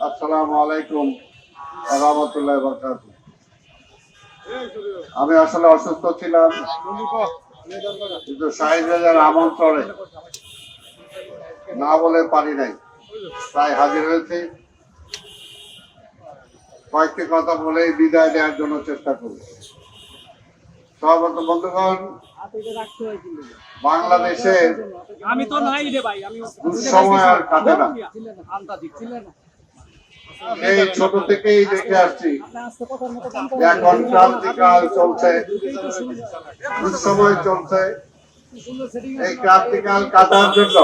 আসসালামু আলাইকুম ওয়া রাহমাতুল্লাহি ওয়া বারাকাতুহু। আমি আসলে অসুস্থ ছিলাম, কিন্তু শাহিদ রাজার আমন্ত্রণে না বলে পারি নাই, তাই হাজির হয়েছি। কয়েকটি কথা বলেই বিদায় দেওয়ার জন্য চেষ্টা করি। সর্বপ্রথম বন্ধুগণ, বাংলাদেশে দুঃসময় আর কাটে না। এই ছোট থেকেই দেখে আসছি, এখন ক্রান্তিকাল চলছে, দুঃসময় চলছে। এই ক্রান্তিকাল কাটার জন্য,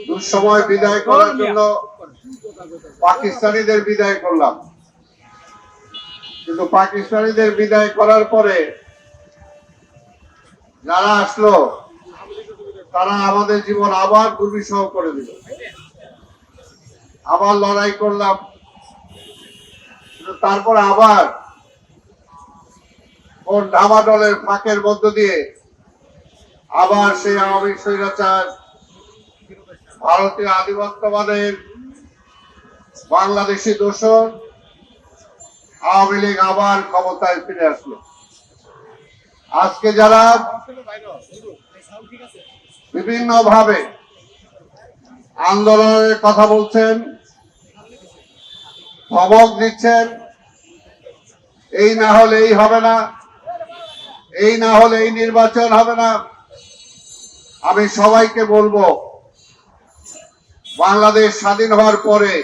দুঃসময় বিদায় করার জন্য পাকিস্তানিদের বিদায় করলাম, কিন্তু পাকিস্তানিদের বিদায় করার পরে যারা আসলো তারা আমাদের জীবন আবার দুর্বিষহ করে দিল। আবার লড়াই করলাম, তারপর আবার কোন ডামাডলের ফাঁকের মধ্য দিয়ে আবার সেই আওয়ামী স্বৈরাচার, ভারতীয় আধিপত্যবাদের বাংলাদেশি দোসর আওয়ামী লীগ আবার ক্ষমতায় ফিরে আসলো। আজকে যারা বিভিন্ন ভাবে আন্দোলনের কথা বলছেন, ধমক দিচ্ছেন, এই না হলে এই হবে না, এই না হলে এই নির্বাচন হবে না, আমি সবাইকে বলবো, বাংলাদেশ স্বাধীন হওয়ার পরে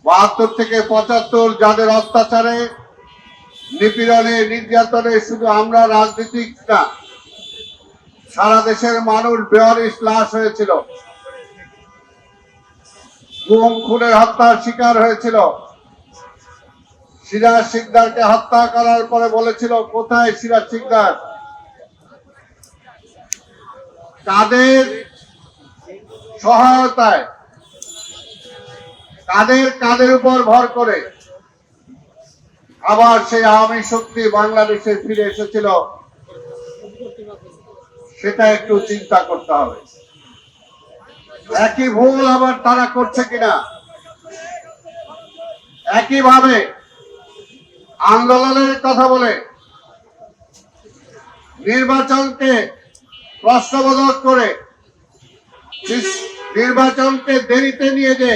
৭২ থেকে ৭৫ যাদের অত্যাচারে, নিপীড়নে, নির্যাতনে শুধু আমরা রাজনীতিক না, সারা দেশের মানুষ বেওয়ারিশ লাশ হয়েছিল, গুম খুনের হত্যার শিকার হয়েছিল। সিরাজ শিকদারকে হত্যা করার পরে বলেছিল, কোথায় সিরাজ শিকদার? কাদের সহায়তায়, কাদের উপর ভর করে আবার সেই আওয়ামী শক্তি বাংলাদেশে ফিরে এসেছিল, সেটা একটু চিন্তা করতে হবে। একই ভুল আবার তারা করছে কিনা। একইভাবে আন্দোলনের কথা বলে নির্বাচনকে প্রশ্নবোধক করে, নির্বাচনকে দেরিতে নিয়ে যে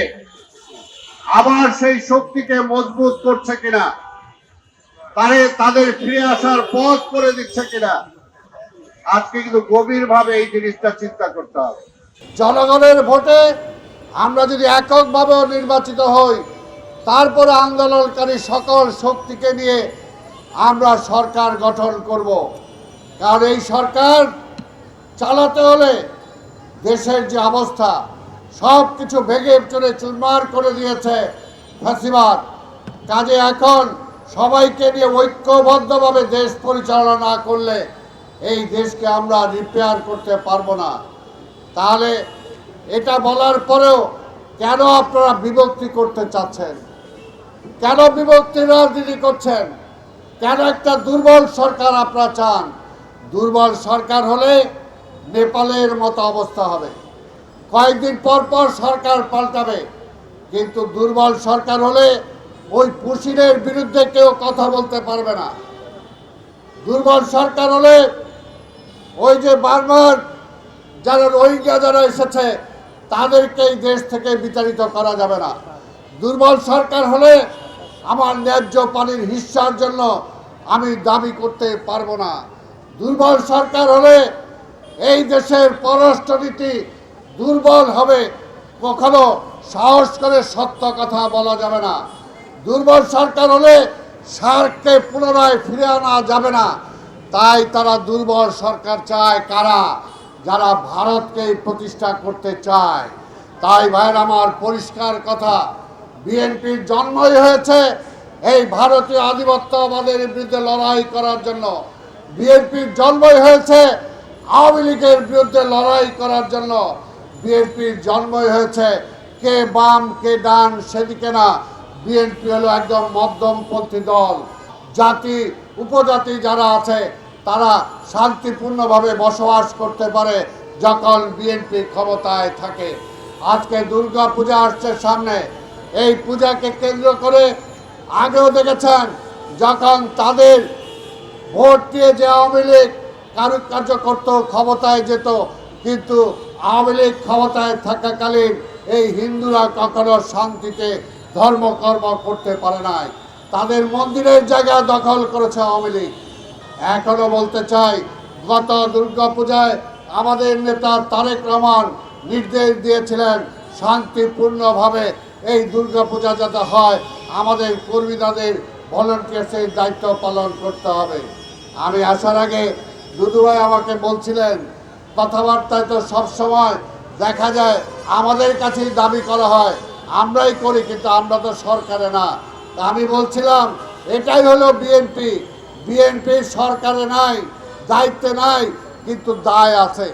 আবার সেই শক্তিকে মজবুত করছে কিনা, তাদের ফিরে আসার পথ করে দিচ্ছে কিনা, আজকে কিন্তু গভীরভাবে এই জিনিসটা চিন্তা করতে হবে। জনগণের ভোটে আমরা যদি এককভাবেও নির্বাচিত হই, তারপরে আন্দোলনকারী সকল শক্তিকে নিয়ে আমরা সরকার গঠন করব। কারণ এই সরকার চালাতে হলে দেশের যে অবস্থা, সব কিছু ভেঙে চলে চুরমার করে দিয়েছে ফ্যাসিবাদ। কাজে এখন সবাইকে নিয়ে ঐক্যবদ্ধভাবে দেশ পরিচালনা না করলে এই দেশকে আমরা রিপেয়ার করতে পারবো না। তাহলে এটা বলার পরেও কেন আপনারা বিভক্তি করতে চাচ্ছেন? কেন বিভক্তি রাজনীতি করছেন? কেন একটা দুর্বল সরকার আপনারা চান? দুর্বল সরকার হলে নেপালের মতো অবস্থা হবে, কয়েকদিন পর পর সরকার পাল্টাবে। কিন্তু দুর্বল সরকার হলে ওই পুশিনের বিরুদ্ধে কেউ কথা বলতে পারবে না। দুর্বল সরকার হলে ওই যে বারবার যারা রোহিঙ্গা যারা এসেছে তাদেরকে এই দেশ থেকে বিতাড়িত করা যাবে না। দুর্বল সরকার হলে আমার ন্যায্য পানির হিস্সার জন্য আমি দাবি করতে পারবো না। দুর্বল সরকার হলে এই দেশের পররাষ্ট্রনীতি দুর্বল হবে, কখনো সাহস করে সত্য কথা বলা যাবে না। দুর্বল সরকার হলে সার্ককে পুনরায় ফিরে আনা যাবে না। তাই তারা দুর্বল সরকার চায় কারা? যারা ভারতকে প্রতিষ্ঠা করতে চায়। তাই ভাইয়ের আমার পরিষ্কার কথা, বিএনপির জন্মই হয়েছে এই ভারতীয় আধিপত্যবাদের বিরুদ্ধে লড়াই করার জন্য। বিএনপির জন্মই হয়েছে আওয়ামী লীগের বিরুদ্ধে লড়াই করার জন্য। বিএনপির জন্মই হয়েছে কে বাম কে ডান সেদিকে না। বিএনপি হলো একদম মধ্যমপন্থী দল। জাতি উপজাতি যারা আছে তারা শান্তিপূর্ণভাবে বসবাস করতে পারে যখন বিএনপি ক্ষমতায় থাকে। আজকে দুর্গা পূজা আসছে সামনে, এই পূজাকে কেন্দ্র করে আগেও দেখেছেন যখন তাদের ভোট দিয়ে যে আওয়ামী লীগ কার্য করত, ক্ষমতায় যেত, কিন্তু আওয়ামী লীগ ক্ষমতায় থাকাকালীন এই হিন্দুরা কখনো শান্তিতে ধর্মকর্ম করতে পারে নাই। তাদের মন্দিরের জায়গা দখল করেছে আওয়ামী লীগ। এখনো বলতে চাই, গত দুর্গাপূজায় আমাদের নেতা তারেক রহমান নির্দেশ দিয়েছিলেন শান্তিপূর্ণভাবে এই দুর্গাপূজা যাতে হয়, আমাদের কর্মীদের ভলান্টিয়ার্সের দায়িত্ব পালন করতে হবে। আমি আসার আগে দুদুভাই আমাকে বলছিলেন, কথাবার্তায় তো সবসময় দেখা যায় আমাদের কাছেই দাবি করা হয়, আমরাই করি, কিন্তু আমরা তো সরকারে না। তা আমি বলছিলাম এটাই হলো বিএনপি। বিএনপি সরকারে নাই, দায়িত্বে নাই, কিন্তু দায় আছে।